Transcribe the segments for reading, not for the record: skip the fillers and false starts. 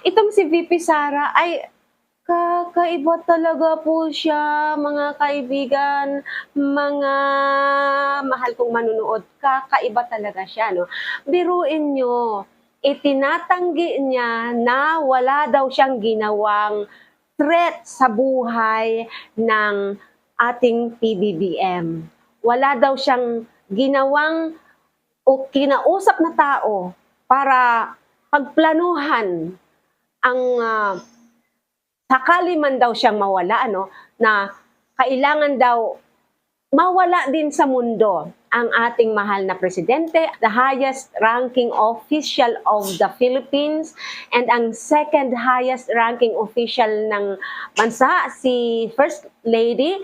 Itong si VP Sara ay kakaiba talaga po siya, mga kaibigan, mga mahal kong manonood, kakaiba talaga siya 'no. Biruin niyo, itinatanggi niya na wala daw siyang ginawang threat sa buhay ng ating PBBM. Wala daw siyang ginawang o kinausap na tao para pagplanuhan ang, sakali man daw siyang mawala ano, na kailangan daw mawala din sa mundo ang ating mahal na presidente, the highest ranking official of the Philippines, and ang second highest ranking official ng bansa, si First Lady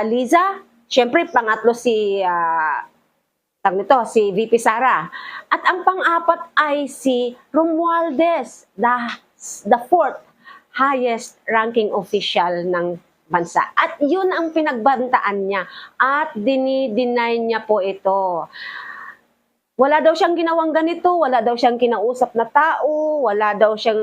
Liza. Siyempre, pangatlo si si VP Sara. At ang pang-apat ay si Romualdez, the fourth highest ranking official ng bansa. At yun ang pinagbantaan niya at dinideny niya po ito. Wala daw siyang ginawang ganito, wala daw siyang kinausap na tao, wala daw siyang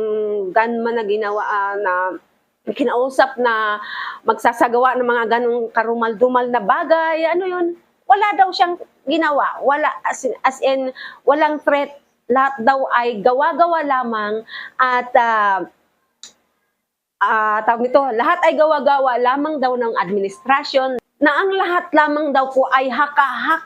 gunman na ginawa na kinausap na magsasagawa ng mga ganong karumal-dumal na bagay. Ano yun? Wala daw siyang ginawa. Wala, as in walang threat. Lahat daw ay gawa-gawa lamang at tawag nito, lahat ay gawa-gawa lamang daw ng administrasyon na ang lahat lamang daw po ay haka-haka